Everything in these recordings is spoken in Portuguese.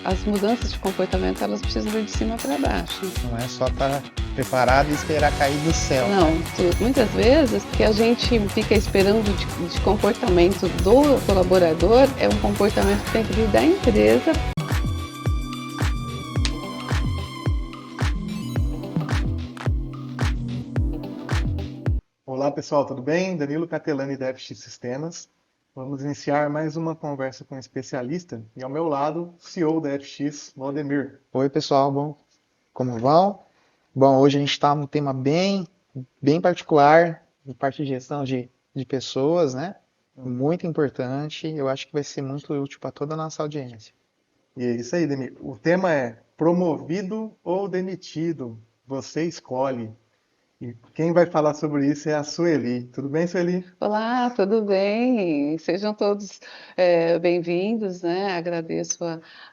as mudanças de comportamento, elas precisam vir de cima para baixo. Não é só estar preparado e esperar cair do céu. Não, muitas vezes, que a gente fica esperando de comportamento do colaborador, é um comportamento que tem que vir da empresa. Olá pessoal, tudo bem? Danilo Catelani da FX Sistemas. Vamos iniciar mais uma conversa com um especialista e ao meu lado, o CEO da FX, Valdemir. Oi, pessoal, como vão? Bom, hoje a gente está num tema bem particular, de parte de gestão de pessoas, né? Muito importante, eu acho que vai ser muito útil para toda a nossa audiência. E é isso aí, Demir. O tema é promovido ou demitido? Você escolhe. E quem vai falar sobre isso é a Sueli. Tudo bem, Sueli? Olá, tudo bem? Sejam todos bem-vindos, né? Agradeço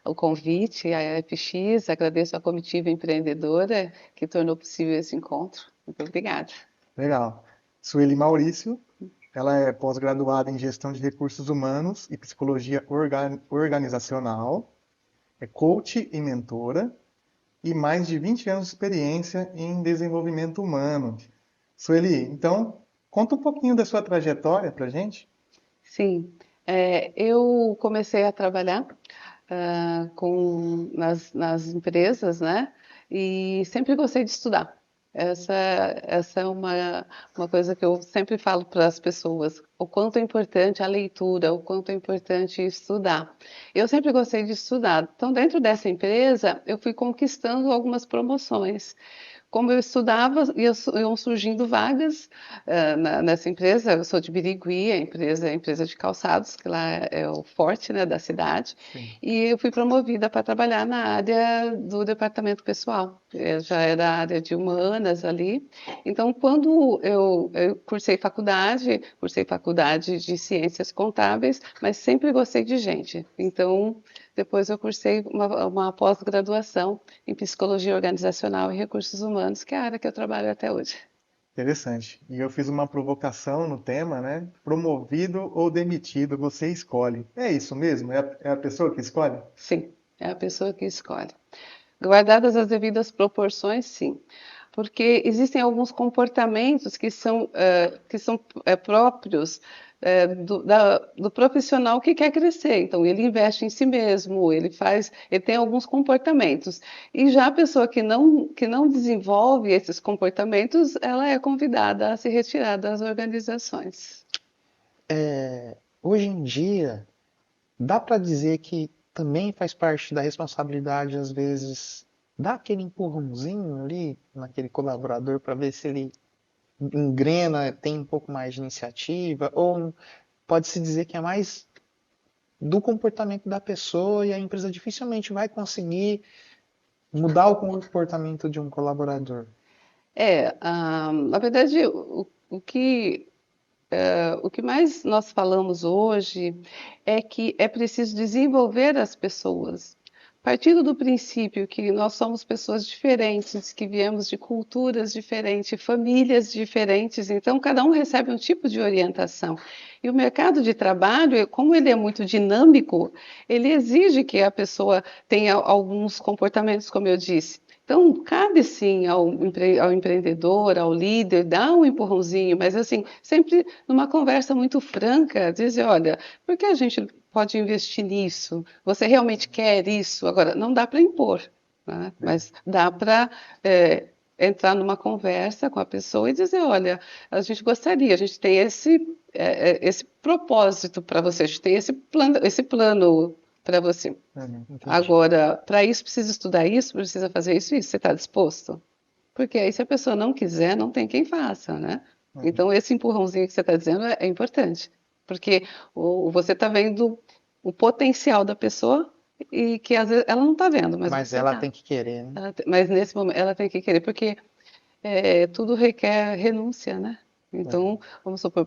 o convite à FX, agradeço à comitiva empreendedora que tornou possível esse encontro. Muito obrigada. Legal. Sueli Maurício, ela é pós-graduada em Gestão de Recursos Humanos e Psicologia Organizacional, é coach e mentora, e mais de 20 anos de experiência em desenvolvimento humano. Sueli, então, conta um pouquinho da sua trajetória para a gente. Sim, eu comecei a trabalhar nas empresas, né? E sempre gostei de estudar. Essa, essa é uma coisa que eu sempre falo para as pessoas, o quanto é importante a leitura, o quanto é importante estudar. Eu sempre gostei de estudar. Então, dentro dessa empresa, eu fui conquistando algumas promoções. Como eu estudava, iam surgindo vagas nessa empresa. Eu sou de Birigui, a empresa de calçados, que lá é o forte, né, da cidade. Sim. E eu fui promovida para trabalhar na área do departamento pessoal. Eu já era área de humanas ali. Então, quando eu cursei faculdade de ciências contábeis, mas sempre gostei de gente. Então, depois eu cursei uma pós-graduação em psicologia organizacional e recursos humanos, que é a área que eu trabalho até hoje. Interessante. E eu fiz uma provocação no tema, né? Promovido ou demitido, você escolhe. É isso mesmo? É a pessoa que escolhe? Sim, é a pessoa que escolhe. Guardadas as devidas proporções, sim. Porque existem alguns comportamentos que são próprios do profissional que quer crescer. Então, ele investe em si mesmo, ele tem alguns comportamentos. E já a pessoa que não desenvolve esses comportamentos, ela é convidada a se retirar das organizações. Hoje em dia, dá para dizer que também faz parte da responsabilidade, às vezes, dar aquele empurrãozinho ali naquele colaborador para ver se ele engrena, tem um pouco mais de iniciativa, ou pode-se dizer que é mais do comportamento da pessoa e a empresa dificilmente vai conseguir mudar o comportamento de um colaborador. Na verdade, o que mais nós falamos hoje é que é preciso desenvolver as pessoas. Partindo do princípio que nós somos pessoas diferentes, que viemos de culturas diferentes, famílias diferentes, então cada um recebe um tipo de orientação. E o mercado de trabalho, como ele é muito dinâmico, ele exige que a pessoa tenha alguns comportamentos, como eu disse. Então, cabe sim ao empreendedor, ao líder, dar um empurrãozinho, mas assim, sempre numa conversa muito franca, dizer, olha, por que a gente pode investir nisso? Você realmente quer isso? Agora, não dá para impor, né? Mas dá para entrar numa conversa com a pessoa e dizer, olha, a gente gostaria, a gente tem esse propósito para você, a gente tem esse plano para você. Entendi. Agora, para isso precisa estudar isso, precisa fazer isso e isso. Você está disposto? Porque aí, se a pessoa não quiser, não tem quem faça, né? Uhum. Então, esse empurrãozinho que você está dizendo é importante, porque você está vendo o potencial da pessoa e que às vezes ela não está vendo, mas Mas você ela está. tem que querer, né? Mas nesse momento ela tem que querer, porque tudo requer renúncia, né? Então, vamos supor,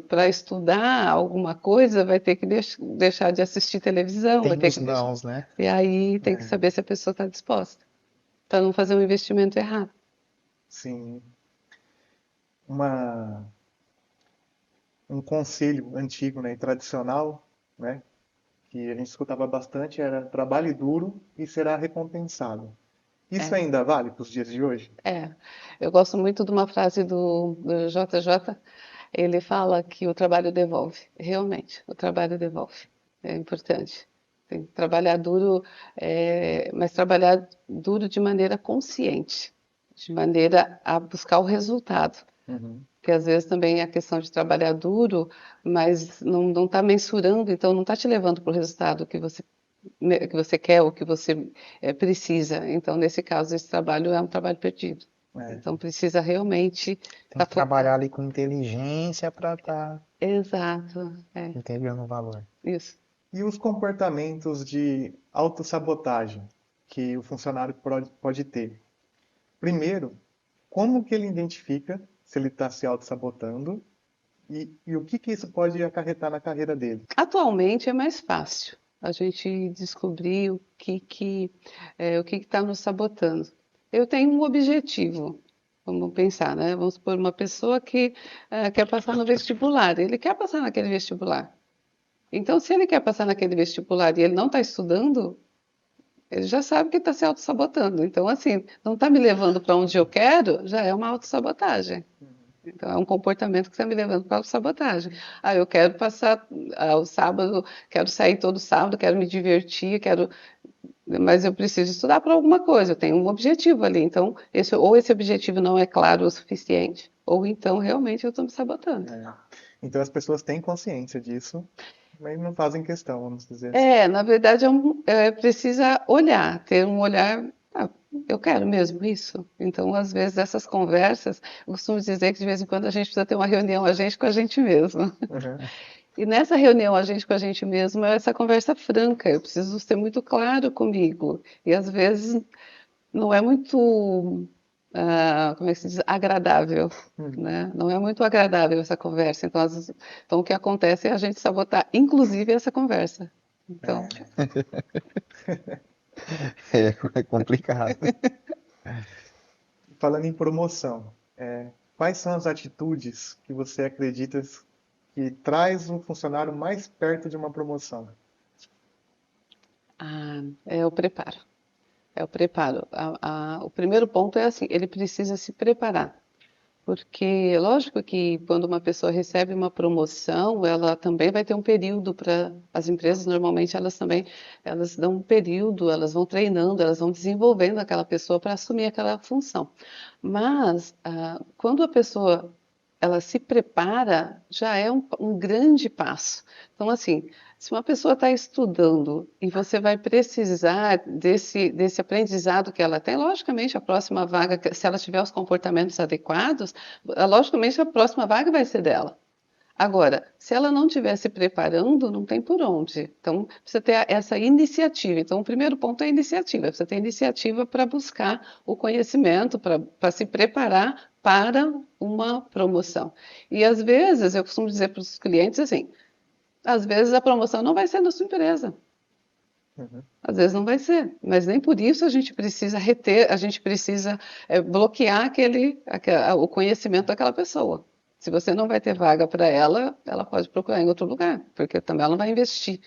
para estudar alguma coisa, vai ter que deixar de assistir televisão, vai Tem ter os que deixar. nãos, né? E aí tem que saber se a pessoa está disposta, para não fazer um investimento errado. Sim. Um conselho antigo, né, e tradicional, né, que a gente escutava bastante era trabalhe duro e será recompensado. Isso É, ainda vale para os dias de hoje? é. Eu gosto muito de uma frase do JJ. Ele fala que o trabalho devolve. Realmente, o trabalho devolve. É importante. Tem que trabalhar duro, mas trabalhar duro de maneira consciente, de maneira a buscar o resultado. Uhum. Porque às vezes também é a questão de trabalhar duro, mas não está mensurando, então não está te levando para o resultado que você quer ou que você precisa. Então, nesse caso, esse trabalho é um trabalho perdido. É. Então, precisa realmente Tem estar que trabalhar focado. ali com inteligência para estar Exato, entregando valor. isso. E os comportamentos de autossabotagem que o funcionário pode ter? Primeiro, como que ele identifica se ele está se autossabotando e o que que isso pode acarretar na carreira dele? Atualmente é mais fácil a gente descobrir o que está nos sabotando. Eu tenho um objetivo. Vamos pensar, né? Vamos supor uma pessoa que quer passar no vestibular. Ele quer passar naquele vestibular. Então, se ele quer passar naquele vestibular e ele não está estudando, ele já sabe que está se autossabotando. Então, assim, não está me levando para onde eu quero, já é uma autossabotagem. Então, é um comportamento que está me levando para a autossabotagem. Ah, eu quero passar o sábado, quero sair todo sábado, quero me divertir, mas eu preciso estudar para alguma coisa, eu tenho um objetivo ali. Então, ou esse objetivo não é claro o suficiente, ou então realmente eu estou me sabotando. É. Então as pessoas têm consciência disso, mas não fazem questão, vamos dizer assim. Na verdade, precisa olhar, ter um olhar. Ah, eu quero mesmo isso. Então, às vezes, essas conversas, eu costumo dizer que de vez em quando a gente precisa ter uma reunião, a gente com a gente mesmo. Uhum. E nessa reunião, a gente com a gente mesmo, é essa conversa franca. Eu preciso ser muito claro comigo. E às vezes não é muito, como é que se diz, agradável, Uhum. né? Não é muito agradável essa conversa. Então, então o que acontece é a gente sabotar, inclusive, essa conversa. Então, É. É complicado. Falando em promoção, quais são as atitudes que você acredita que traz um funcionário mais perto de uma promoção? é o preparo. É o preparo. O primeiro ponto é assim, ele precisa se preparar. Porque, lógico que quando uma pessoa recebe uma promoção, ela também vai ter um período para. As empresas, normalmente, elas também elas dão um período, elas vão treinando, elas vão desenvolvendo aquela pessoa para assumir aquela função. Mas, quando a pessoa ela se prepara, já é um grande passo. Então, assim, se uma pessoa está estudando e você vai precisar desse aprendizado que ela tem, logicamente a próxima vaga, se ela tiver os comportamentos adequados, logicamente a próxima vaga vai ser dela. Agora, se ela não estiver se preparando, não tem por onde. Então, precisa ter essa iniciativa. Então, o primeiro ponto é a iniciativa. Você tem iniciativa para buscar o conhecimento, para se preparar para uma promoção. E às vezes, eu costumo dizer para os clientes assim, às vezes a promoção não vai ser na sua empresa. Uhum. Às vezes não vai ser, mas nem por isso a gente precisa reter, a gente precisa bloquear o conhecimento daquela pessoa. Se você não vai ter vaga para ela, ela pode procurar em outro lugar, porque também ela não vai investir.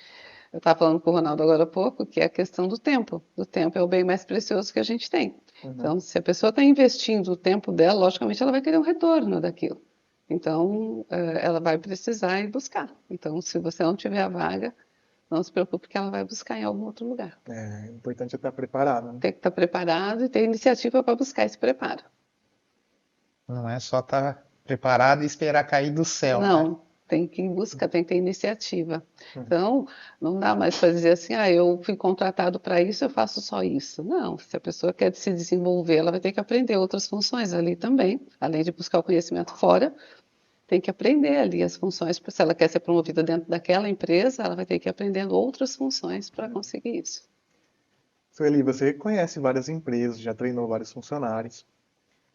Eu estava falando com o Ronaldo agora há pouco, que é a questão do tempo. O tempo é o bem mais precioso que a gente tem. Uhum. Então, se a pessoa está investindo o tempo dela, logicamente ela vai querer um retorno daquilo. Então, ela vai precisar ir buscar. Então, se você não tiver a vaga, não se preocupe que ela vai buscar em algum outro lugar. É importante estar preparado, né? Tem que estar preparado e ter iniciativa para buscar esse preparo. Não é só estar preparado e esperar cair do céu, né? Não, tem que buscar, tem que ter iniciativa. Uhum. Então, não dá mais para dizer assim, eu fui contratado para isso, eu faço só isso. Não, se a pessoa quer se desenvolver, ela vai ter que aprender outras funções ali também, além de buscar o conhecimento fora, tem que aprender ali as funções, se ela quer ser promovida dentro daquela empresa, ela vai ter que ir aprendendo outras funções para conseguir isso. Sueli, você conhece várias empresas, já treinou vários funcionários.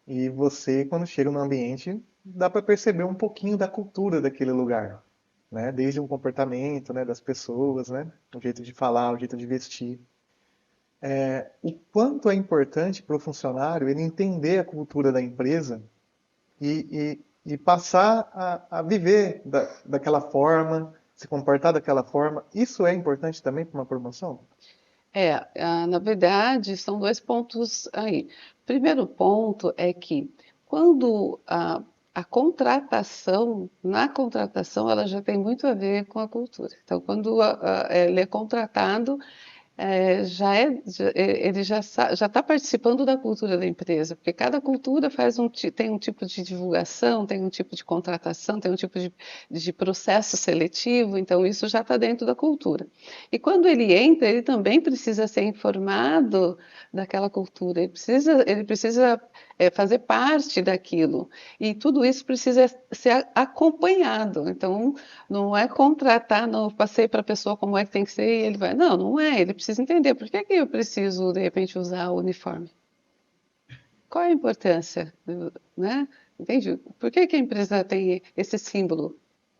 E você, quando chega no ambiente, dá para perceber um pouquinho da cultura daquele lugar, né? Desde um comportamento, né, das pessoas, né? O jeito de falar, o jeito de vestir. O quanto é importante para o funcionário ele entender a cultura da empresa e passar a viver daquela forma, se comportar daquela forma, isso é importante também para uma promoção? Na verdade, são dois pontos aí. Primeiro ponto é que quando a contratação, na contratação, ela já tem muito a ver com a cultura. Então, quando ele é contratado, ele já está participando da cultura da empresa, porque cada cultura tem um tipo de divulgação, tem um tipo de contratação, tem um tipo de processo seletivo, então isso já está dentro da cultura. E quando ele entra, ele também precisa ser informado daquela cultura, ele precisa fazer parte daquilo, e tudo isso precisa ser acompanhado. Então, não é contratar, não, passei para a pessoa como é que tem que ser e ele vai. Não, não é. Ele precisa entender por que que eu preciso, de repente, usar o uniforme. Qual é a importância, né? Entende? Por que que a empresa tem esse símbolo?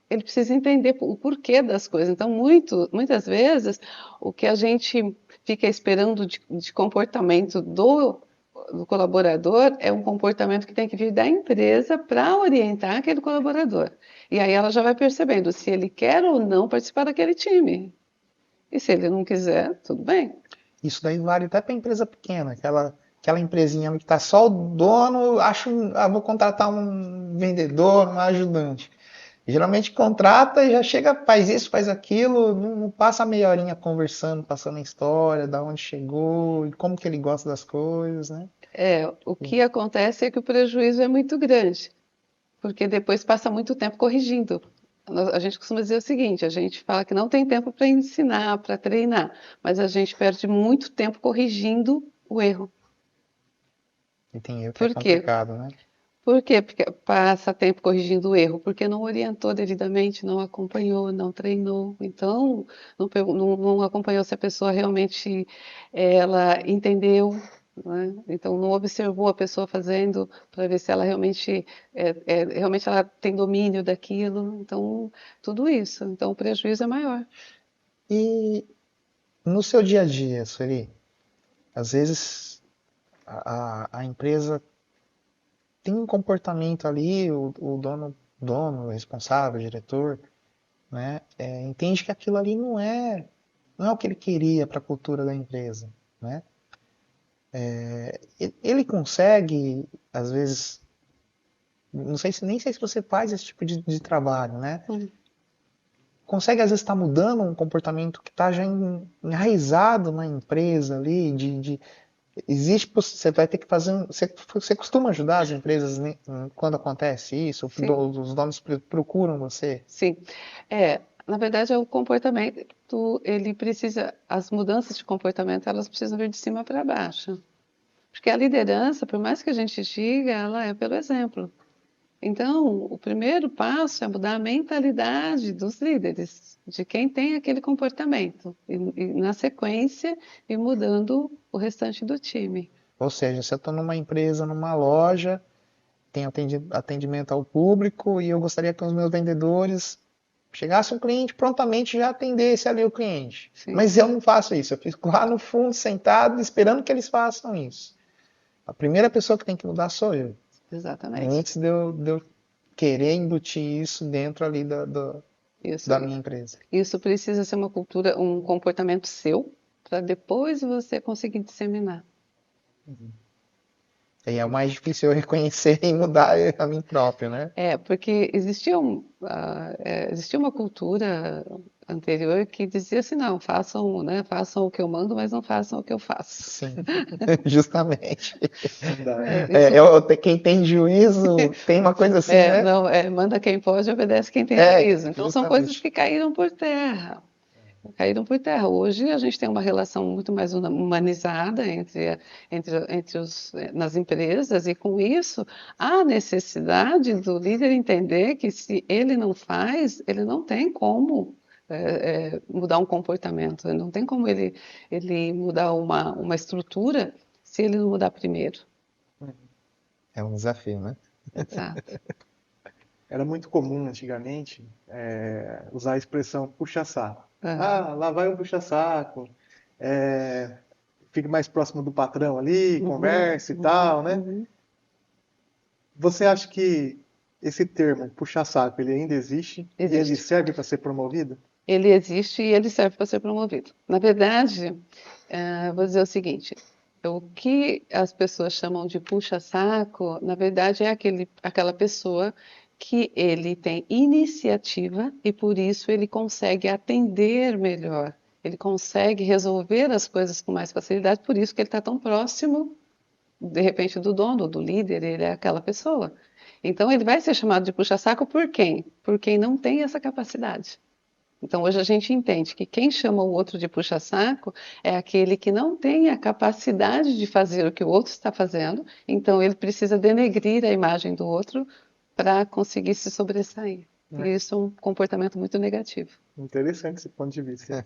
Ele precisa entender o porquê das coisas. Então, muitas vezes, o que a gente fica esperando de comportamento do colaborador é um comportamento que tem que vir da empresa para orientar aquele colaborador. E aí ela já vai percebendo se ele quer ou não participar daquele time. E se ele não quiser, tudo bem. Isso daí vale até para empresa pequena, aquela empresinha que está só o dono, vou contratar um vendedor, um ajudante. Geralmente contrata e já chega, faz isso, faz aquilo, não passa meia horinha conversando, passando a história, da onde chegou e como que ele gosta das coisas, né? O que acontece é que o prejuízo é muito grande, porque depois passa muito tempo corrigindo. A gente costuma dizer o seguinte, a gente fala que não tem tempo para ensinar, para treinar, mas a gente perde muito tempo corrigindo o erro. E tem erro que é Por quê? complicado, né? Por quê? Porque passa tempo corrigindo o erro, porque não orientou devidamente, não acompanhou, não treinou, então não acompanhou se a pessoa realmente ela entendeu, né? Então não observou a pessoa fazendo para ver se ela realmente ela tem domínio daquilo, então tudo isso, então o prejuízo é maior. E no seu dia a dia, Sueli, às vezes a empresa tem um comportamento ali, o dono, o responsável, o diretor, né, entende que aquilo ali não é o que ele queria para a cultura da empresa, né? Ele consegue, às vezes, não sei se nem sei se você faz esse tipo de trabalho, né? Hum. Consegue às vezes estar mudando um comportamento que está já enraizado na empresa ali, existe, você vai ter que fazer, você costuma ajudar as empresas, né, quando acontece isso? Sim. Os donos procuram você? Sim, na verdade é o comportamento, ele precisa, as mudanças de comportamento, elas precisam vir de cima para baixo. Porque a liderança, por mais que a gente diga, ela é pelo exemplo. Então, o primeiro passo é mudar a mentalidade dos líderes, de quem tem aquele comportamento. E na sequência, ir mudando o restante do time. Ou seja, se eu estou numa empresa, numa loja, tem atendimento ao público e eu gostaria que os meus vendedores chegasse um cliente, prontamente já atendesse ali o cliente. Sim. Mas eu não faço isso, eu fico lá no fundo, sentado, esperando que eles façam isso. A primeira pessoa que tem que mudar sou eu. Exatamente. Antes de eu querer embutir isso dentro ali da minha empresa. Isso precisa ser uma cultura, um comportamento seu, para depois você conseguir disseminar. E é o mais difícil eu reconhecer e mudar a mim próprio, né? Porque existia uma cultura anterior que dizia assim, não, façam, né, façam o que eu mando, mas não façam o que eu faço. Sim, justamente. Quem tem juízo tem uma coisa assim, né? Não, manda quem pode, obedece quem tem juízo. Então são coisas que caíram por terra. Caíram por terra. Hoje a gente tem uma relação muito mais humanizada nas empresas e com isso há necessidade do líder entender que se ele não faz, ele não tem como mudar um comportamento, não tem como ele mudar uma estrutura se ele não mudar primeiro. É um desafio, né? Exato. Era muito comum antigamente usar a expressão puxa-saco. Lá vai o puxa-saco. Fique mais próximo do patrão ali, converse e tal, né? Você acha que esse termo puxa-saco, ele ainda existe? E ele serve para ser promovido? Ele existe e ele serve para ser promovido. Na verdade, vou dizer o seguinte: o que as pessoas chamam de puxa-saco, na verdade é aquela pessoa que ele tem iniciativa e por isso ele consegue atender melhor, ele consegue resolver as coisas com mais facilidade, por isso que ele está tão próximo, de repente, do dono, do líder, ele é aquela pessoa. Então ele vai ser chamado de puxa-saco por quem? Por quem não tem essa capacidade. Então, hoje a gente entende que quem chama o outro de puxa-saco é aquele que não tem a capacidade de fazer o que o outro está fazendo, então ele precisa denegrir a imagem do outro para conseguir se sobressair. E isso é um comportamento muito negativo. Interessante esse ponto de vista.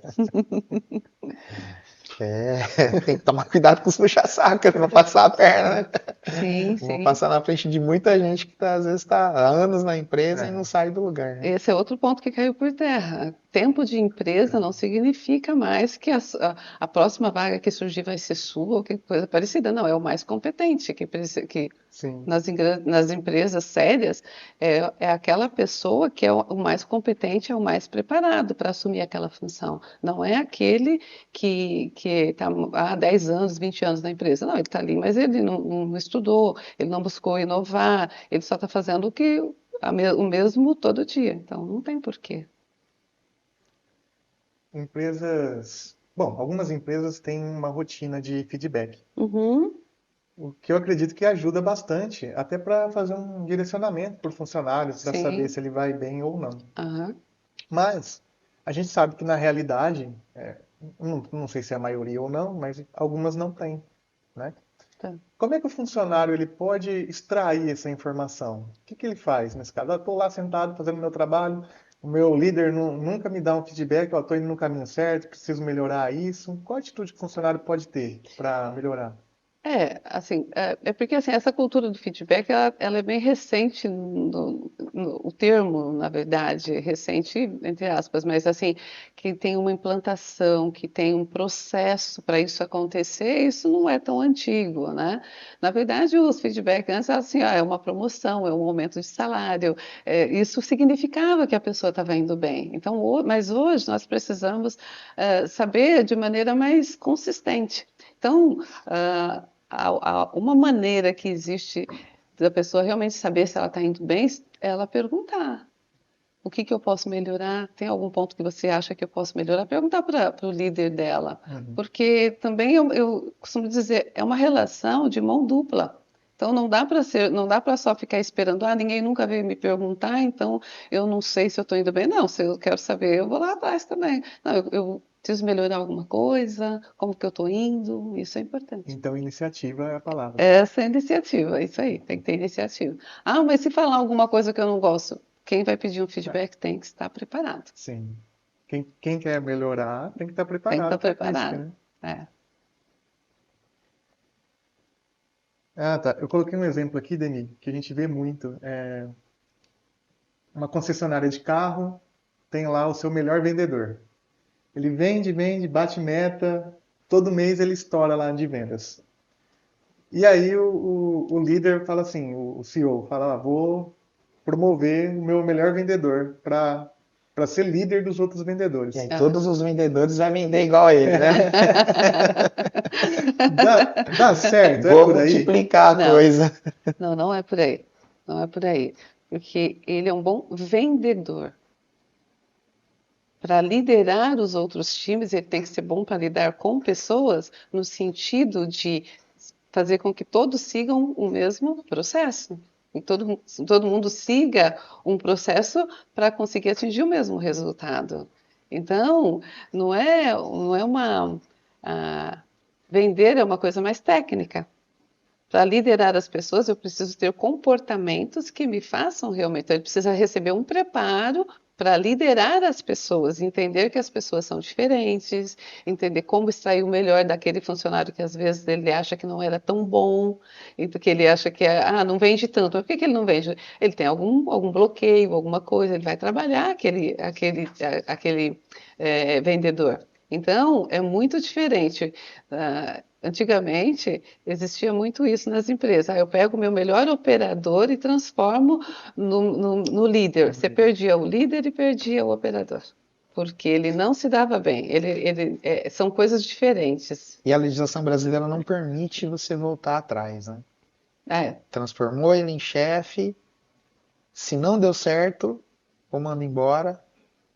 Tem que tomar cuidado com os puxa-saco, não passar a perna, né? Sim, Vou sim. passar na frente de muita gente que às vezes está há anos na empresa e não sai do lugar, né? Esse é outro ponto que caiu por terra. Tempo de empresa não significa mais que a próxima vaga que surgir vai ser sua ou que coisa parecida. Não, é o mais competente que Sim. nas empresas sérias é aquela pessoa que é o mais competente, é o mais preparado para assumir aquela função. Não é aquele que está há 10 anos, 20 anos na empresa. Não, ele está ali, mas ele não estudou, ele não buscou inovar, ele só está fazendo o mesmo todo dia. Então, não tem porquê. Bom, algumas empresas têm uma rotina de feedback, Uhum, o que eu acredito que ajuda bastante, até para fazer um direcionamento para o funcionário, para saber sim. se ele vai bem ou não. Aham. Mas a gente sabe que na realidade, não sei se é a maioria ou não, mas algumas não têm, né? Tá. Como é que o funcionário ele pode extrair essa informação? O que que ele faz nesse caso? Eu estou lá sentado fazendo meu trabalho, o meu líder nunca me dá um feedback, eu estou indo no caminho certo, preciso melhorar isso. Qual atitude que o funcionário pode ter para melhorar? Assim, porque assim, essa cultura do feedback, ela é bem recente, o termo, na verdade, recente, entre aspas, mas assim, que tem uma implantação, que tem um processo para isso acontecer, isso não é tão antigo, né? Na verdade, os feedbacks antes, assim, é uma promoção, é um aumento de salário, isso significava que a pessoa estava indo bem. Então, mas hoje nós precisamos saber de maneira mais consistente. Então, uma maneira que existe da pessoa realmente saber se ela está indo bem, é ela perguntar. O que eu posso melhorar? Tem algum ponto que você acha que eu posso melhorar? Perguntar para o líder dela. Uhum. Porque também eu costumo dizer, é uma relação de mão dupla. Então não dá para só ficar esperando, ninguém nunca veio me perguntar, então eu não sei se eu estou indo bem. Não, se eu quero saber, eu vou lá atrás também. Não, eu preciso melhorar alguma coisa, como que eu estou indo, isso é importante. Então, iniciativa é a palavra. Essa é a iniciativa, isso aí, tem que ter iniciativa. Mas se falar alguma coisa que eu não gosto, quem vai pedir um feedback tem que estar preparado. Sim. Quem quer melhorar tem que estar Tem que preparado estar para a crítica, preparado. né? Ah, tá. Eu coloquei um exemplo aqui, Deni, que a gente vê muito. Uma concessionária de carro tem lá o seu melhor vendedor. Ele vende, vende, bate meta, todo mês ele estoura lá de vendas. E aí o líder fala assim, o CEO fala, vou promover o meu melhor vendedor para ser líder dos outros vendedores. E aí todos os vendedores vão vender igual a ele, né? Dá certo, é Vou por aí? multiplicar a coisa. Não é por aí. Não é por aí. Porque ele é um bom vendedor. Para liderar os outros times, ele tem que ser bom para lidar com pessoas, no sentido de fazer com que todos sigam o mesmo processo. E todo mundo siga um processo para conseguir atingir o mesmo resultado. Então, não é uma. Vender é uma coisa mais técnica. Para liderar as pessoas, eu preciso ter comportamentos que me façam realmente. Então, ele precisa receber um preparo para liderar as pessoas, entender que as pessoas são diferentes, entender como extrair o melhor daquele funcionário que às vezes ele acha que não era tão bom, que ele acha que não vende tanto. Mas por que ele não vende? Ele tem algum bloqueio, alguma coisa, ele vai trabalhar aquele vendedor. Então, é muito diferente. Antigamente, existia muito isso nas empresas. Eu pego o meu melhor operador e transformo no líder. Você perdia o líder e perdia o operador. porque ele não se dava bem. São coisas diferentes. E a legislação brasileira não permite você voltar atrás, né? É, Transformou ele em chefe, se não deu certo, ou manda embora,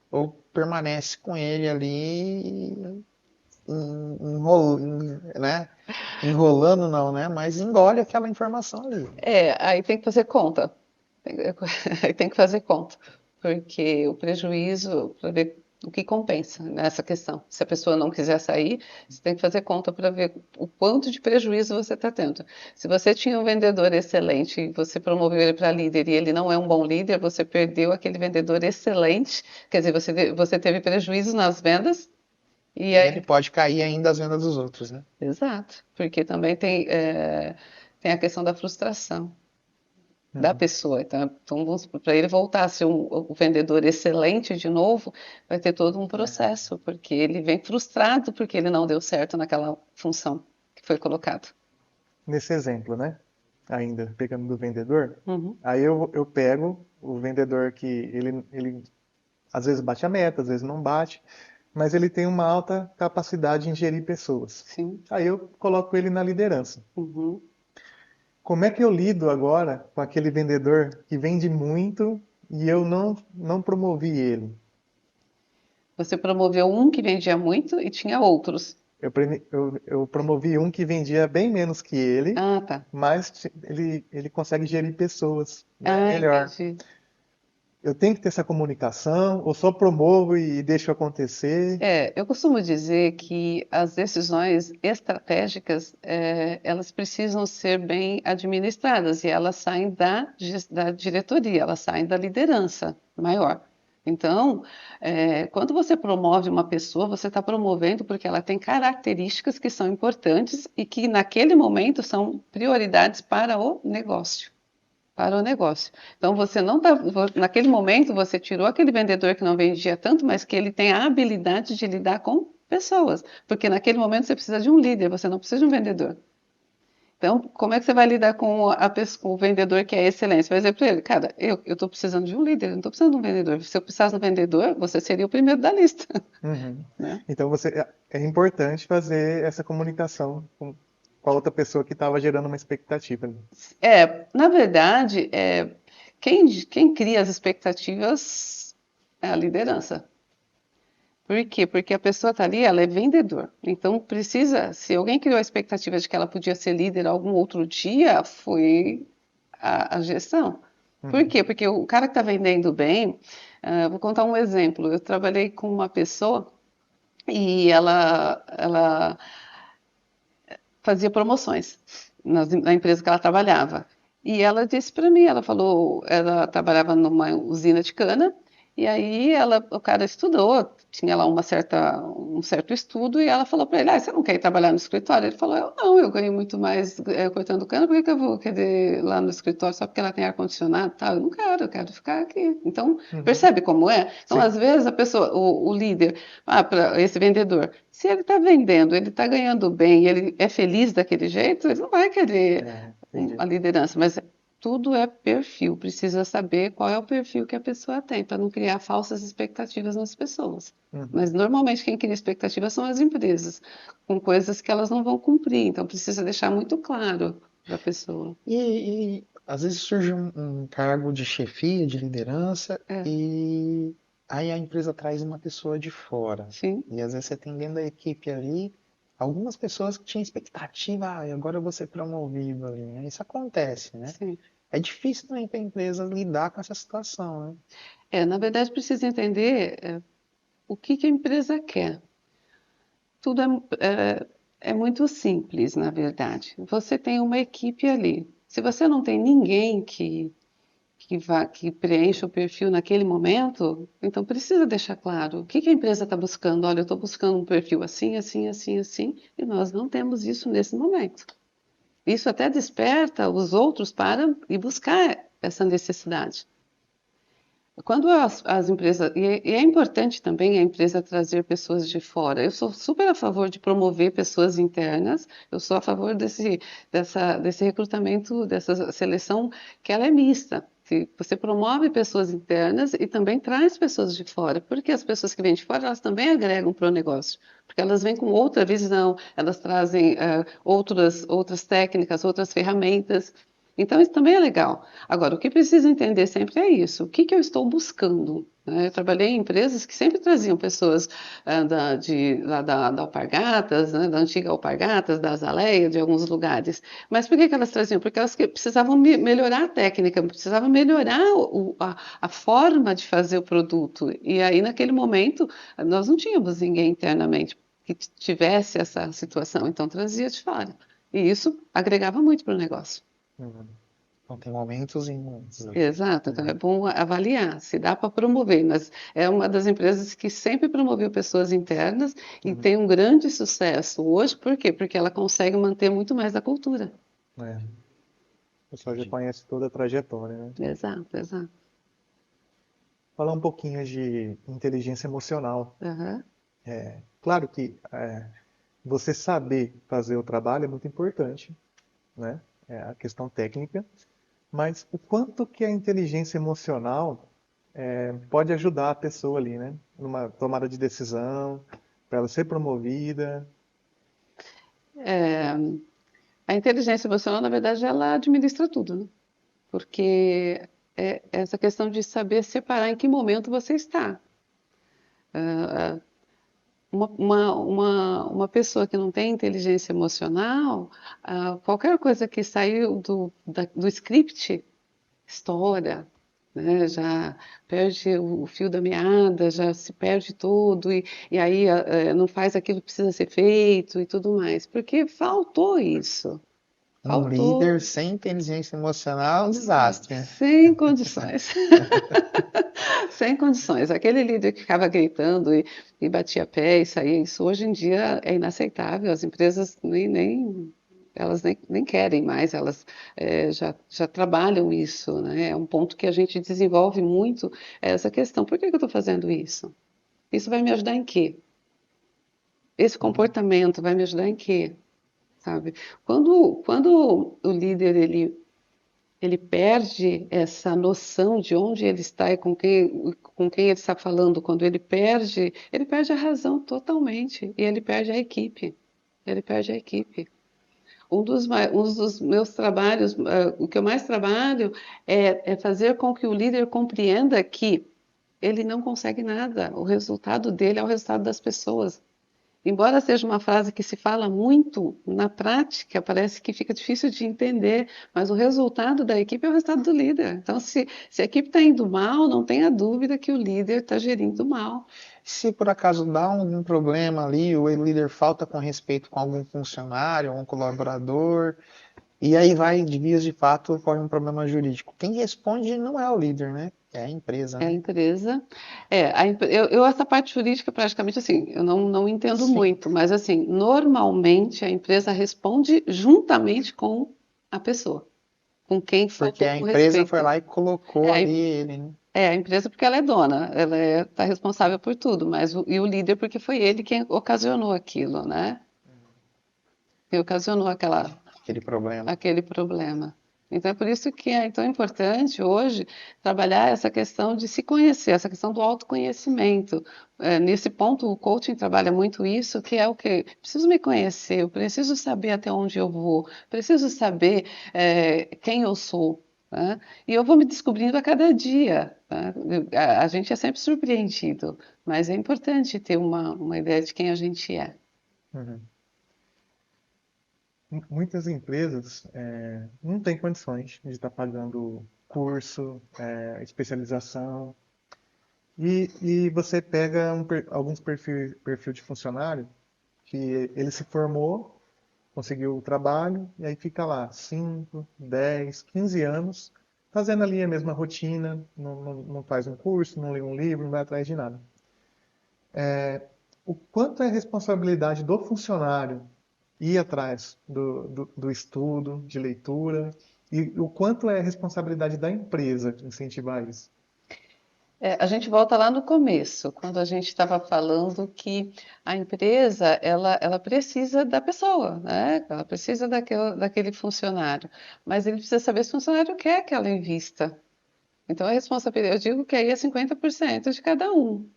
ou permanece com ele ali né? Enrolando não, né? Mas engole aquela informação ali. aí tem que fazer conta. Aí tem que fazer conta, porque o prejuízo, para ver o que compensa nessa questão. Se a pessoa não quiser sair, você tem que fazer conta para ver o quanto de prejuízo você está tendo. Se você tinha um vendedor excelente e você promoveu ele para líder e ele não é um bom líder, você perdeu aquele vendedor excelente, quer dizer, você teve prejuízo nas vendas. E E ele pode cair ainda as vendas dos outros, né? exato, porque também tem a questão da frustração da pessoa. Então, para ele voltar a ser um vendedor excelente de novo, vai ter todo um processo, porque ele vem frustrado porque ele não deu certo naquela função que foi colocado. Nesse exemplo, né? Ainda pegando do vendedor, Uhum. aí eu pego o vendedor que ele às vezes bate a meta, às vezes não bate, mas ele tem uma alta capacidade em gerir pessoas. Sim. Aí eu coloco ele na liderança. Uhum. Como é que eu lido agora com aquele vendedor que vende muito e eu não promovi ele? Você promoveu um que vendia muito e tinha outros. Eu promovi um que vendia bem menos que ele, Ah, tá. mas ele consegue gerir pessoas, né, Ah, melhor. entendi. Eu tenho que ter essa comunicação, ou só promovo e deixo acontecer? Eu costumo dizer que as decisões estratégicas, elas precisam ser bem administradas e elas saem da diretoria, elas saem da liderança maior. Então, quando você promove uma pessoa, você está promovendo porque ela tem características que são importantes e que naquele momento são prioridades para o negócio. Para o negócio. Então você não tá, naquele momento você tirou aquele vendedor que não vendia tanto, mas que ele tem a habilidade de lidar com pessoas, porque naquele momento você precisa de um líder, você não precisa de um vendedor. Então, como é que você vai lidar com com o vendedor que é excelente? Você vai dizer para ele, cara, eu estou precisando de um líder, eu não estou precisando de um vendedor. Se eu precisasse de um vendedor, você seria o primeiro da lista. Uhum. Né? Então é importante fazer essa comunicação com a outra pessoa que estava gerando uma expectativa. Na verdade, quem cria as expectativas é a liderança. Por quê? Porque a pessoa está ali, ela é vendedor. Então precisa, se alguém criou a expectativa de que ela podia ser líder algum outro dia, foi a gestão. Por Uhum. quê? Porque o cara que está vendendo bem, vou contar um exemplo. Eu trabalhei com uma pessoa e ela fazia promoções na empresa que ela trabalhava. E ela disse para mim, ela falou, ela trabalhava numa usina de cana, e aí o cara estudou, tinha lá um certo estudo, e ela falou para ele, você não quer ir trabalhar no escritório? Ele falou, não, eu ganho muito mais cortando cana, por que eu vou querer ir lá no escritório só porque ela tem ar-condicionado e tal? Eu não quero, eu quero ficar aqui. Então, Uhum. percebe como é? Então, Sim. às vezes, a pessoa, o líder, para esse vendedor, se ele está vendendo, ele está ganhando bem, ele é feliz daquele jeito, ele não vai querer Entendi. a liderança, mas tudo é perfil, precisa saber qual é o perfil que a pessoa tem, para não criar falsas expectativas nas pessoas. Uhum. Mas normalmente quem cria expectativas são as empresas, com coisas que elas não vão cumprir, então precisa deixar muito claro para a pessoa. E às vezes surge um cargo de chefia, de liderança, É, e aí a empresa traz uma pessoa de fora. sim, E às vezes você tem dentro da equipe ali algumas pessoas que tinham expectativa, agora eu vou ser promovido ali, né? Isso acontece, né? sim. É difícil também para a empresa lidar com essa situação, né? Na verdade, precisa entender o que a empresa quer. Tudo é muito simples, na verdade. Você tem uma equipe ali. Se você não tem ninguém que preencha o perfil naquele momento, então precisa deixar claro o que a empresa está buscando. Olha, eu estou buscando um perfil assim, assim, assim, assim, e nós não temos isso nesse momento. Isso até desperta os outros para ir buscar essa necessidade. Quando as empresas. E é importante também a empresa trazer pessoas de fora. Eu sou super a favor de promover pessoas internas, eu sou a favor desse recrutamento, dessa seleção que ela é mista. Se você promove pessoas internas e também traz pessoas de fora, porque as pessoas que vêm de fora, elas também agregam para o negócio, porque elas vêm com outra visão, elas trazem outras técnicas, outras ferramentas. Então, isso também é legal. Agora, o que precisa entender sempre é isso: o que que eu estou buscando? Né? Eu trabalhei em empresas que sempre traziam pessoas lá da Alpargatas, né, da antiga Alpargatas, da Azaleia, de alguns lugares. Mas por que que elas traziam? Porque elas precisavam melhorar a técnica, precisavam melhorar a forma de fazer o produto. E aí, naquele momento, nós não tínhamos ninguém internamente que tivesse essa situação, então trazia de fora. E isso agregava muito para o negócio. Uhum. Então tem momentos e momentos, né? Exato, então é bom avaliar se dá para promover, mas é uma das empresas que sempre promoveu pessoas internas e Uhum. tem um grande sucesso hoje, por quê? Porque ela consegue manter muito mais da cultura. É, o pessoal já conhece toda a trajetória, né? Exato, exato. Falar um pouquinho de inteligência emocional. Aham. Claro que você saber fazer o trabalho é muito importante, né? É a questão técnica, mas o quanto que a inteligência emocional pode ajudar a pessoa ali, né? Numa tomada de decisão, para ela ser promovida. É, a inteligência emocional, na verdade, ela administra tudo, né? Porque é essa questão de saber separar em que momento você está. Uma pessoa que não tem inteligência emocional, qualquer coisa que saiu do script estoura, né? Já perde o fio da meada, já se perde todo, e aí não faz aquilo que precisa ser feito e tudo mais, porque faltou isso. Um Faltou. líder sem inteligência emocional é um desastre, né? Sem condições. Sem condições. Aquele líder que ficava gritando e batia pé e saía, isso hoje em dia é inaceitável. As empresas elas nem querem mais, elas já trabalham isso, né? É um ponto que a gente desenvolve muito essa questão. Por que que eu estou fazendo isso? Isso vai me ajudar em quê? Esse comportamento vai me ajudar em quê? Sabe? Quando o líder ele perde essa noção de onde ele está e com quem ele está falando. Quando ele perde a razão totalmente e ele perde a equipe. Ele perde a equipe. Um dos meus trabalhos, o que eu mais trabalho é fazer com que o líder compreenda que ele não consegue nada. O resultado dele é o resultado das pessoas. Embora seja uma frase que se fala muito, na prática parece que fica difícil de entender, mas o resultado da equipe é o resultado do líder. Então, se a equipe está indo mal, não tenha dúvida que o líder está gerindo mal. Se por acaso dá algum problema ali, o líder falta com respeito com algum funcionário, algum colaborador, e aí vai de vias de fato, ocorre um problema jurídico. Quem responde não é o líder, né? É a empresa, É a né? empresa. Essa parte jurídica, praticamente assim, eu não entendo Sim, muito, mas assim, normalmente a empresa responde juntamente com a pessoa, com quem porque faltou a com empresa foi respeito. lá e colocou É, ali ele, né? a empresa porque ela é dona, ela está responsável por tudo, e o líder porque foi ele quem ocasionou aquilo, né? Quem ocasionou Aquele problema. aquele problema. Então é por isso que é tão importante hoje trabalhar essa questão de se conhecer, essa questão do autoconhecimento. Nesse ponto, o coaching trabalha muito isso, que é o quê? Preciso me conhecer, eu preciso saber até onde eu vou, preciso saber quem eu sou. Né? E eu vou me descobrindo a cada dia. Tá? A gente é sempre surpreendido, mas é importante ter uma ideia de quem a gente é. Uhum. Muitas empresas não têm condições de estar pagando curso, especialização. E você pega alguns perfil de funcionário que ele se formou, conseguiu o trabalho, e aí fica lá 5, 10, 15 anos fazendo ali a mesma rotina, não faz um curso, não lê um livro, não vai atrás de nada. O quanto é responsabilidade do funcionário ir atrás do estudo, de leitura, e o quanto é responsabilidade da empresa incentivar isso? A gente volta lá no começo, quando a gente estava falando que a empresa ela precisa da pessoa, né? Ela precisa daquele funcionário, mas ele precisa saber se o funcionário quer que ela invista. Então, a responsabilidade, eu digo que aí é 50% de cada um.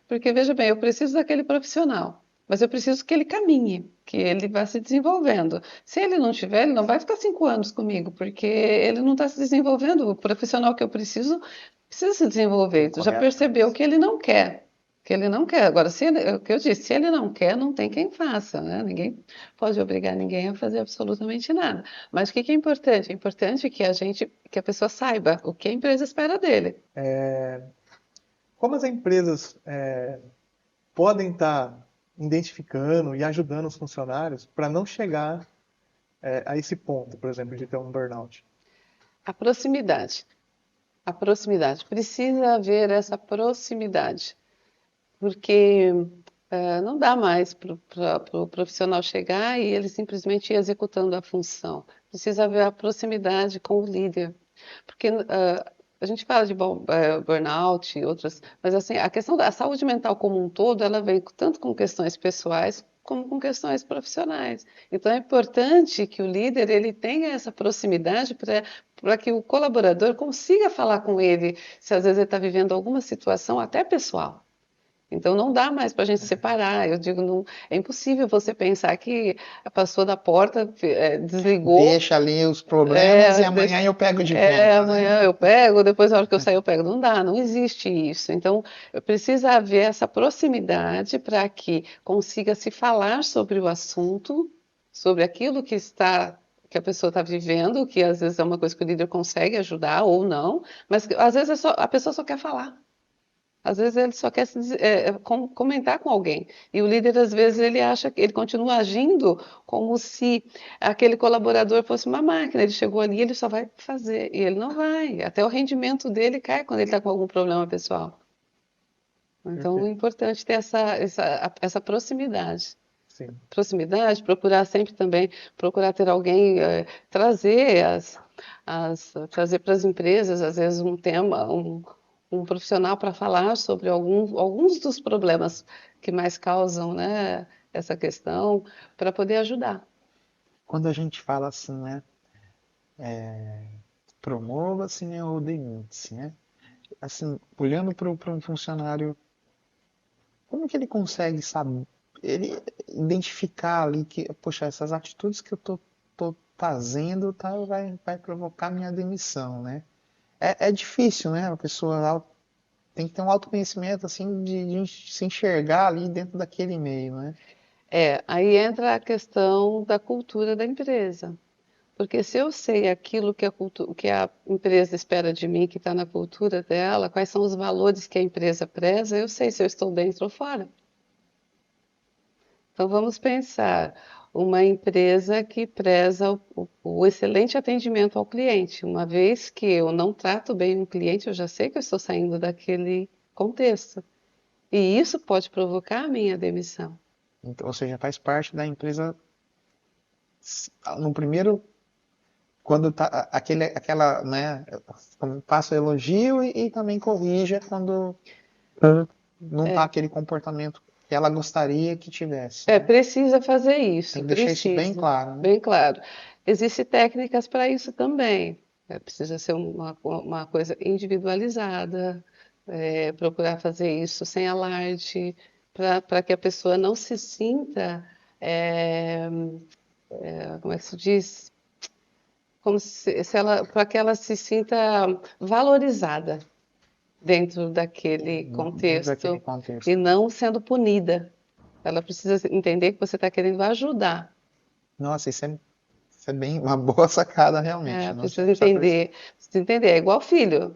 Porque, veja bem, eu preciso daquele profissional, mas eu preciso que ele caminhe, que ele vá se desenvolvendo. Se ele não tiver, ele não vai ficar 5 anos comigo, porque ele não está se desenvolvendo. O profissional que eu preciso precisa se desenvolver. Tu já Correto. percebeu que ele não quer. Que ele não quer. Agora, se ele, é o que eu disse, se ele não quer, não tem quem faça, né? Ninguém pode obrigar ninguém a fazer absolutamente nada. Mas o que que é importante? É importante que a gente, que a pessoa saiba o que a empresa espera dele. Como as empresas podem estar identificando e ajudando os funcionários para não chegar a esse ponto, por exemplo, de ter um burnout? A proximidade. A proximidade. Precisa haver essa proximidade, porque não dá mais para o profissional chegar e ele simplesmente ir executando a função. Precisa haver a proximidade com o líder, porque a gente fala de burnout e outras, mas assim, a questão da saúde mental como um todo, ela vem tanto com questões pessoais como com questões profissionais. Então é importante que o líder ele tenha essa proximidade para que o colaborador consiga falar com ele, se às vezes ele está vivendo alguma situação até pessoal. Então não dá mais para a gente separar. Eu digo, não, é impossível você pensar que passou da porta, desligou, Deixa ali os problemas e amanhã deixa, eu pego de volta, né? amanhã eu pego, depois na hora que eu sair eu pego. Não dá, não existe isso. Então precisa haver essa proximidade para que consiga se falar sobre o assunto, sobre aquilo que a pessoa está vivendo, que às vezes é uma coisa que o líder consegue ajudar ou não, mas às vezes a pessoa só quer falar. Às vezes ele só quer comentar com alguém. E o líder, às vezes, ele acha que ele continua agindo como se aquele colaborador fosse uma máquina. Ele chegou ali, ele só vai fazer. E ele não vai. Até o rendimento dele cai quando ele está com algum problema pessoal. Então, é Perfeito. importante ter essa proximidade. Sim. Proximidade, procurar sempre também, procurar ter alguém, trazer para as empresas, às vezes, um tema, um profissional para falar sobre alguns dos problemas que mais causam, né, essa questão, para poder ajudar. Quando a gente fala assim, né? Promova-se, né? Ou demite-se, né? Assim, olhando para um funcionário, como que ele consegue saber, ele identificar ali que, poxa, essas atitudes que eu tô fazendo vai provocar minha demissão, né? É difícil, né? A pessoa tem que ter um autoconhecimento, assim, de se enxergar ali dentro daquele meio, né? Aí entra a questão da cultura da empresa. Porque se eu sei aquilo que a empresa espera de mim, que está na cultura dela, quais são os valores que a empresa preza, eu sei se eu estou dentro ou fora. Então vamos pensar, uma empresa que preza o excelente atendimento ao cliente. Uma vez que eu não trato bem um cliente, eu já sei que eu estou saindo daquele contexto. E isso pode provocar a minha demissão. Então, ou seja, faz parte da empresa no primeiro, quando tá aquela, né, faça o elogio e também corrija quando não tá É, aquele comportamento que ela gostaria que tivesse, né? precisa fazer Tem isso, que deixar isso bem precisa, claro, né? bem claro. Existem técnicas para isso também. Precisa ser uma coisa individualizada, procurar fazer isso sem alarde, para que a pessoa não se sinta, é, como é que se diz? Como se ela, para que ela se sinta valorizada dentro daquele Dentro daquele contexto e contexto. não sendo punida. Ela precisa entender que você está querendo ajudar. Nossa, isso é bem uma boa sacada realmente. Não tinha Precisa pensado por isso. entender. Precisa entender. É igual filho.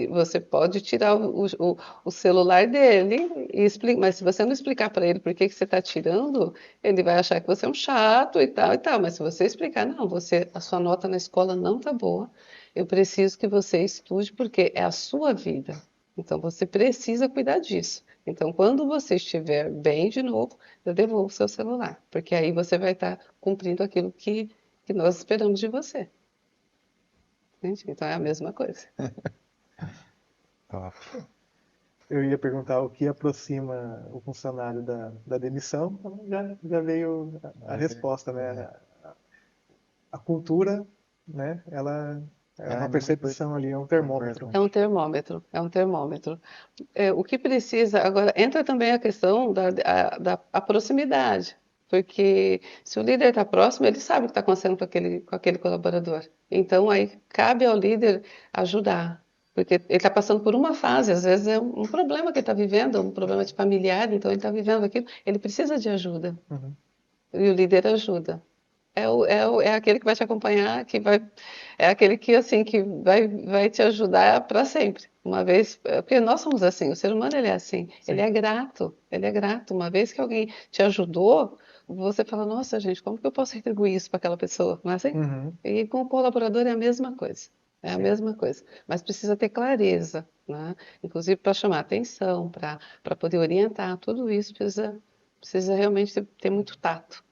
Você pode tirar o celular dele e explicar, mas se você não explicar para ele por que você está tirando, ele vai achar que você é um chato e tal e tal. Mas se você explicar, não, a sua nota na escola não está boa. Eu preciso que você estude porque é a sua vida. Então você precisa cuidar disso. Então, quando você estiver bem de novo, eu devolvo o seu celular, porque aí você vai estar cumprindo aquilo que nós esperamos de você. Entendi. Então é a mesma coisa. Top. Eu ia perguntar o que aproxima o funcionário da demissão, então já veio a resposta, né? A cultura, né? Ela É uma percepção ali, é um termômetro. É um termômetro, é um termômetro. O que precisa, agora, entra também a questão da proximidade, porque se o líder está próximo, ele sabe o que está acontecendo com aquele colaborador. Então, aí cabe ao líder ajudar, porque ele está passando por uma fase, às vezes é um problema que ele está vivendo, um problema de familiar, então ele está vivendo aquilo, ele precisa de ajuda, Uhum. e o líder ajuda. É aquele que vai te acompanhar, é aquele que assim que vai te ajudar para sempre. Uma vez, porque nós somos assim, o ser humano ele é assim, Sim. ele é grato. Uma vez que alguém te ajudou, você fala, nossa gente, como que eu posso retribuir isso para aquela pessoa? Não é assim? Uhum. E com o colaborador é a mesma coisa. É a Sim. mesma coisa, mas precisa ter clareza, né? Inclusive para chamar atenção, para poder orientar, tudo isso precisa realmente ter muito tato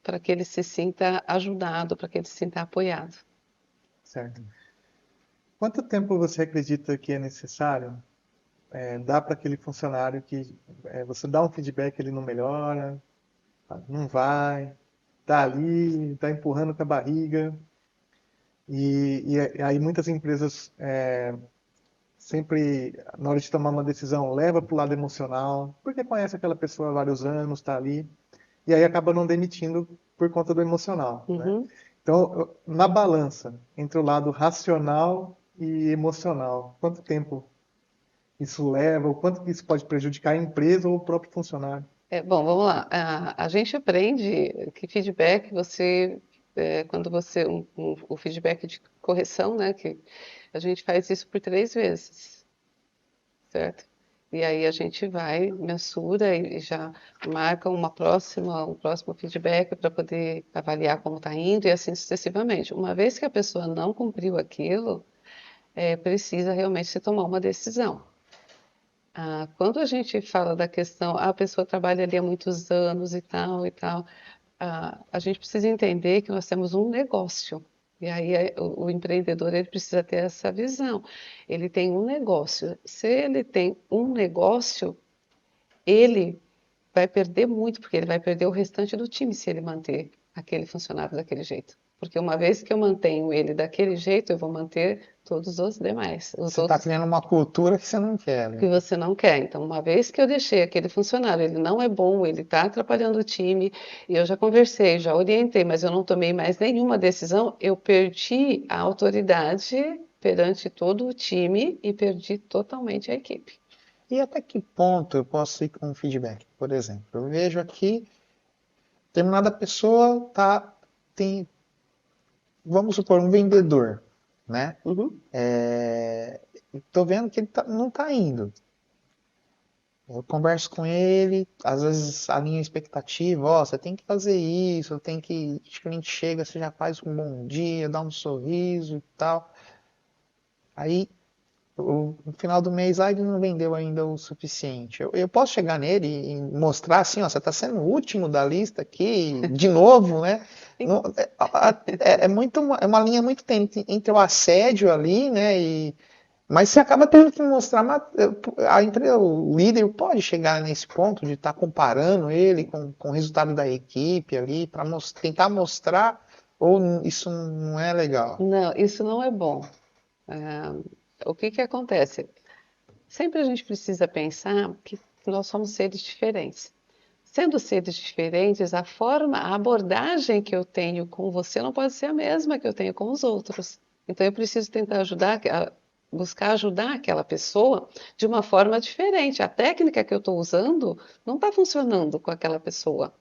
para que ele se sinta ajudado, para que ele se sinta apoiado. Certo. Quanto tempo você acredita que é necessário dar para aquele funcionário que você dá um feedback, ele não melhora, não vai, tá ali, tá empurrando com a barriga, e aí muitas empresas sempre, na hora de tomar uma decisão, leva para o lado emocional, porque conhece aquela pessoa há vários anos, está ali, e aí acaba não demitindo por conta do emocional, né? Uhum. Então, na balança entre o lado racional e emocional, quanto tempo isso leva, o quanto que isso pode prejudicar a empresa ou o próprio funcionário? Bom, vamos lá. A gente aprende que feedback quando o feedback de correção, né, que a gente faz isso por 3 vezes, certo? E aí a gente vai, mensura e já marca um próximo feedback para poder avaliar como está indo e assim sucessivamente. Uma vez que a pessoa não cumpriu aquilo, precisa realmente se tomar uma decisão. Quando a gente fala da questão, a pessoa trabalha ali há muitos anos e tal, a gente precisa entender que nós temos um negócio. E aí o empreendedor ele precisa ter essa visão. Ele tem um negócio. Se ele tem um negócio, ele vai perder muito, porque ele vai perder o restante do time se ele manter aquele funcionário daquele jeito. Porque uma vez que eu mantenho ele daquele jeito, eu vou manter todos os demais, os Você está outros criando uma cultura que você não quer, que né? você não quer. Então, uma vez que eu deixei aquele funcionário, ele não é bom, ele está atrapalhando o time, e eu já conversei, já orientei, mas eu não tomei mais nenhuma decisão, eu perdi a autoridade perante todo o time e perdi totalmente a equipe. E até que ponto eu posso ir com feedback? Por exemplo, eu vejo aqui, determinada pessoa tem, vamos supor, um vendedor, né? Uhum. Tô vendo que ele não está indo. Eu converso com ele, às vezes alinho a expectativa, ó, você tem que fazer isso, tem que, o cliente chega, você já faz um bom dia, dá um sorriso e tal. Aí, no final do mês, ele não vendeu ainda o suficiente. Eu posso chegar nele e mostrar assim, ó, você está sendo o último da lista aqui, de novo, né? É uma linha muito tênue entre o assédio ali, né, mas você acaba tendo que mostrar, o líder pode chegar nesse ponto de estar comparando ele com o resultado da equipe ali, para tentar mostrar, ou isso não é legal? Não, isso não é bom. O que que acontece? Sempre a gente precisa pensar que nós somos seres diferentes. Sendo seres diferentes, a abordagem que eu tenho com você não pode ser a mesma que eu tenho com os outros. Então eu preciso tentar buscar ajudar aquela pessoa de uma forma diferente. A técnica que eu estou usando não está funcionando com aquela pessoa.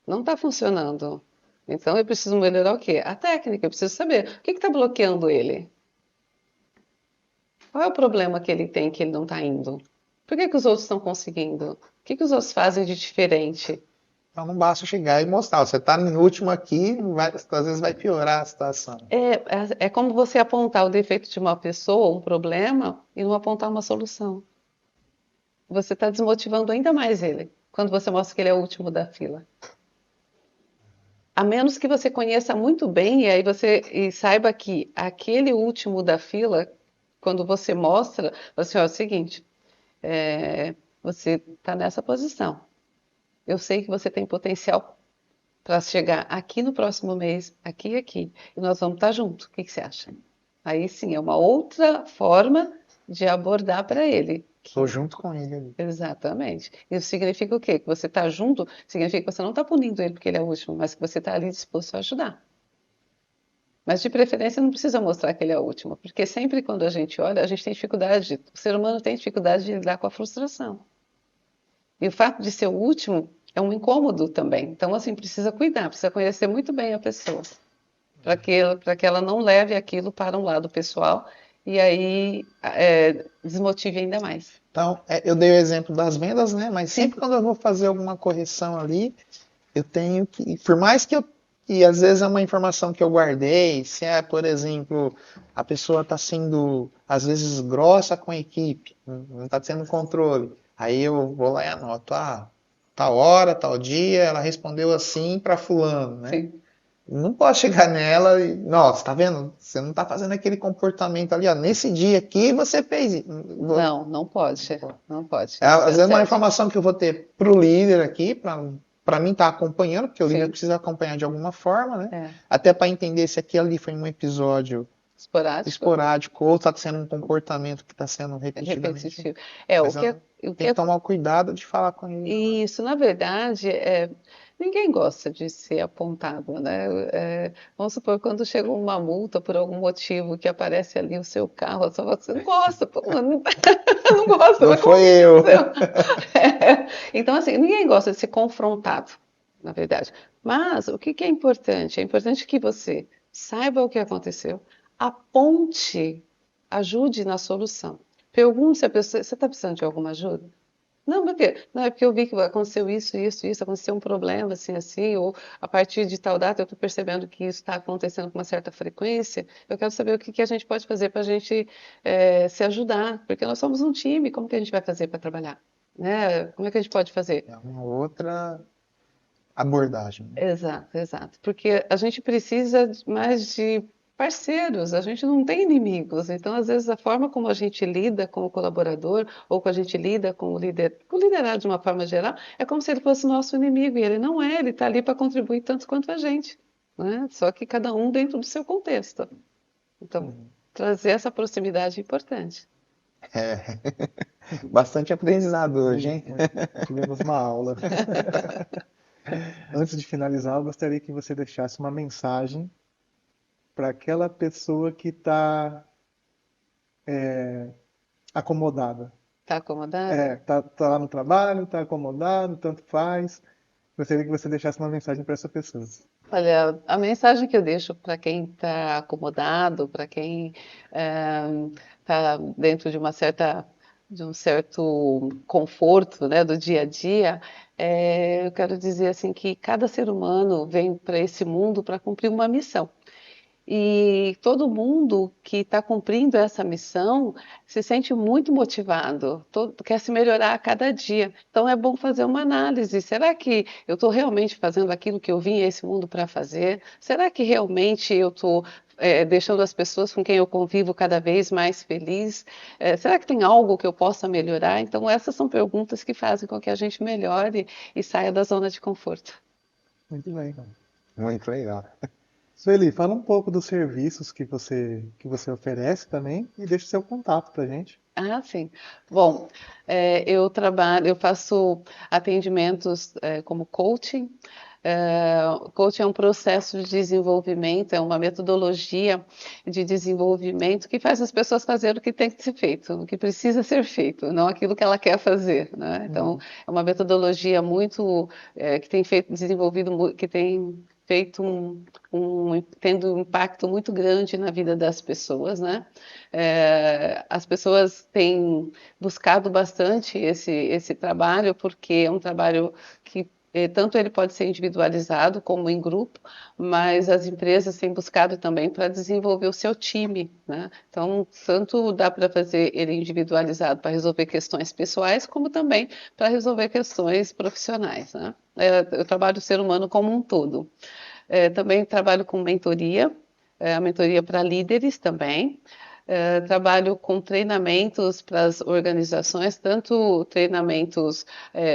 Não está funcionando. Então eu preciso melhorar o quê? A técnica. Eu preciso saber o que está bloqueando ele. Qual é o problema que ele tem que ele não está indo? Por que que os outros estão conseguindo? O que que os outros fazem de diferente? Então não basta chegar e mostrar, você está no último aqui, às vezes vai piorar a situação. É como você apontar o defeito de uma pessoa, um problema, e não apontar uma solução. Você está desmotivando ainda mais ele, quando você mostra que ele é o último da fila. A menos que você conheça muito bem e saiba que aquele último da fila, quando você mostra, você, ó, é o seguinte, você está nessa posição. Eu sei que você tem potencial para chegar aqui no próximo mês, aqui e aqui, e nós vamos estar juntos. O que você acha? Aí sim, é uma outra forma de abordar para ele. Tô junto com ele ali. Exatamente. Isso significa o quê? Que você está junto, significa que você não está punindo ele porque ele é o último, mas que você está ali disposto a ajudar. Mas de preferência não precisa mostrar que ele é o último, porque sempre quando a gente olha, a gente tem dificuldade, o ser humano tem dificuldade de lidar com a frustração. E o fato de ser o último é um incômodo também. Então, assim, precisa cuidar, precisa conhecer muito bem a pessoa, para que ela não leve aquilo para um lado pessoal e aí desmotive ainda mais. Então, eu dei o exemplo das vendas, né? Mas Sim. sempre quando eu vou fazer alguma correção ali, eu tenho que, por mais que e às vezes é uma informação que eu guardei, se é, por exemplo, a pessoa está sendo, às vezes, grossa com a equipe, não está tendo controle. Aí eu vou lá e anoto, tal hora, tal dia, ela respondeu assim para fulano, né? Sim. Não posso chegar nela e, nossa, tá vendo? Você não tá fazendo aquele comportamento ali, ó. Nesse dia aqui você fez isso. Não, não pode. Não pode. Às vezes é uma certo. informação que eu vou ter pro líder aqui, para mim estar acompanhando, porque o líder Sim. precisa acompanhar de alguma forma, né? É. Até para entender se aquilo ali foi um episódio esporádico ou está sendo um comportamento que está sendo repetidamente. Repetitivo. Mas tem que tomar o cuidado de falar com ele. Isso, na verdade, ninguém gosta de ser apontado, né? Vamos supor, quando chega uma multa por algum motivo que aparece ali o seu carro, só você não gosta, pô, não, não gosta. Não mas foi como eu. Então, assim, ninguém gosta de ser confrontado, na verdade. Mas o que que é importante? É importante que você saiba o que aconteceu, aponte, ajude na solução. Pergunte se a pessoa, você está precisando de alguma ajuda? Não, por quê? Não, é porque eu vi que aconteceu isso, aconteceu um problema, assim, ou a partir de tal data eu estou percebendo que isso está acontecendo com uma certa frequência. Eu quero saber o que que a gente pode fazer para a gente se ajudar, porque nós somos um time, como que a gente vai fazer para trabalhar? Né? Como é que a gente pode fazer? É uma outra abordagem. Né? Exato, exato. Porque a gente precisa mais de parceiros, a gente não tem inimigos. Então, às vezes, a forma como a gente lida com o colaborador ou como a gente lida com o líder, com o liderado de uma forma geral, é como se ele fosse nosso inimigo. E ele não é, ele está ali para contribuir tanto quanto a gente. Né? Só que cada um dentro do seu contexto. Então, trazer essa proximidade é importante. É. Bastante aprendizado hoje, hein? Tivemos uma aula. Antes de finalizar, eu gostaria que você deixasse uma mensagem para aquela pessoa que está acomodada. Está acomodado? Tá lá no trabalho, está acomodado, tanto faz. Gostaria que você deixasse uma mensagem para essa pessoa. Olha, a mensagem que eu deixo para quem está acomodado, para quem está dentro de um certo conforto, né, do dia a dia, eu quero dizer assim que cada ser humano vem para esse mundo para cumprir uma missão. E todo mundo que está cumprindo essa missão se sente muito motivado, quer se melhorar a cada dia. Então é bom fazer uma análise. Será que eu estou realmente fazendo aquilo que eu vim a esse mundo para fazer? Será que realmente eu estou deixando as pessoas com quem eu convivo cada vez mais feliz? Será que tem algo que eu possa melhorar? Então essas são perguntas que fazem com que a gente melhore e saia da zona de conforto. Muito bem. Muito legal. Sueli, fala um pouco dos serviços que você oferece também e deixa o seu contato para a gente. Ah, sim. Bom, eu faço atendimentos como coaching. Coaching é um processo de desenvolvimento, é uma metodologia de desenvolvimento que faz as pessoas fazerem o que tem que ser feito, o que precisa ser feito, não aquilo que ela quer fazer, né? Então, é uma metodologia muito que tem desenvolvido, que tem feito tendo um impacto muito grande na vida das pessoas, né? As pessoas têm buscado bastante esse trabalho porque é um trabalho que tanto ele pode ser individualizado como em grupo, mas as empresas têm buscado também para desenvolver o seu time, né? Então, tanto dá para fazer ele individualizado para resolver questões pessoais, como também para resolver questões profissionais, né? Eu trabalho o ser humano como um todo. Também trabalho com mentoria, a mentoria para líderes também. Trabalho com treinamentos para as organizações, tanto treinamentos,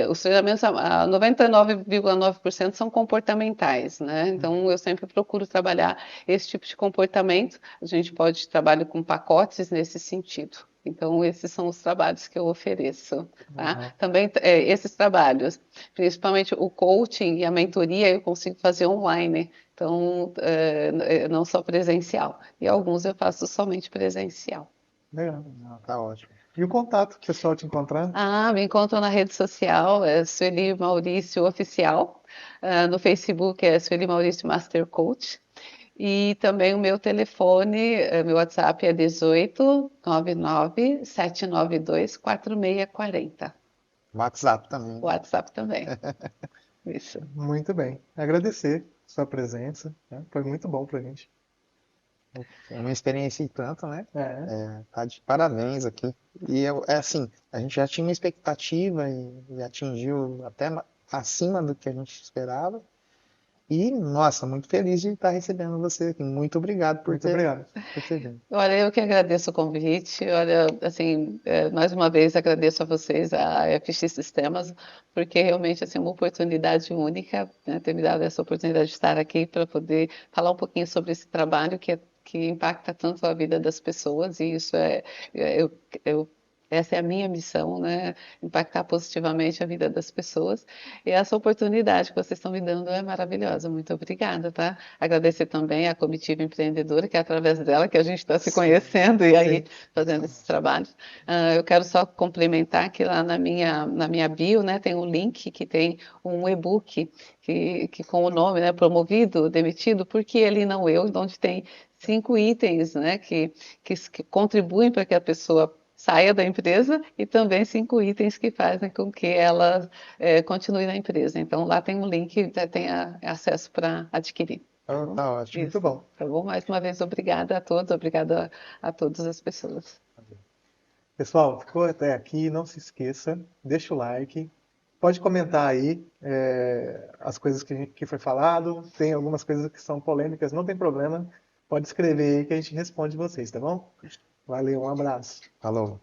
os treinamentos, a 99,9% são comportamentais, né? Então, eu sempre procuro trabalhar esse tipo de comportamento. A gente pode trabalhar com pacotes nesse sentido. Então, esses são os trabalhos que eu ofereço, tá? Também, esses trabalhos, principalmente o coaching e a mentoria, eu consigo fazer online. Então, não só presencial. E alguns eu faço somente presencial. Legal. Tá ótimo. E o contato que o pessoal te encontrar? Me encontram na rede social, é Sueli Maurício Oficial. No Facebook é Sueli Maurício Master Coach. E também o meu telefone, meu WhatsApp é 18 99 792 4640. WhatsApp também. WhatsApp também. Isso. Muito bem. Agradecer sua presença, né? Foi muito bom pra gente. É uma experiência e tanto, né? É. Tá de parabéns aqui. E é assim, a gente já tinha uma expectativa e atingiu até acima do que a gente esperava. E, nossa, muito feliz de estar recebendo você aqui. Muito obrigado por Muito ter obrigado. vindo. Olha, eu que agradeço o convite. Olha, assim, mais uma vez agradeço a vocês, a FX Sistemas, porque realmente assim, é uma oportunidade única, né, ter me dado essa oportunidade de estar aqui para poder falar um pouquinho sobre esse trabalho que impacta tanto a vida das pessoas, e isso eu essa é a minha missão, né? Impactar positivamente a vida das pessoas. E essa oportunidade que vocês estão me dando é maravilhosa. Muito obrigada, tá? Agradecer também à comitiva empreendedora, que é através dela que a gente está se conhecendo e aí fazendo esses trabalhos. Eu quero só complementar que lá na minha bio, né, tem um link que tem um e-book que com o nome, né, promovido, demitido, porque ele não eu, onde tem 5 itens, né, que contribuem para que a pessoa saia da empresa e também 5 itens que fazem com que ela continue na empresa. Então lá tem um link, já tem acesso para adquirir. Tá ótimo. Muito bom. Tá bom? Mais uma vez, obrigada a todos, obrigada a todas as pessoas. Pessoal, ficou até aqui, não se esqueça, deixa o like, pode comentar aí as coisas que foi falado, tem algumas coisas que são polêmicas, não tem problema, pode escrever aí que a gente responde vocês, tá bom? Valeu, um abraço. Falou.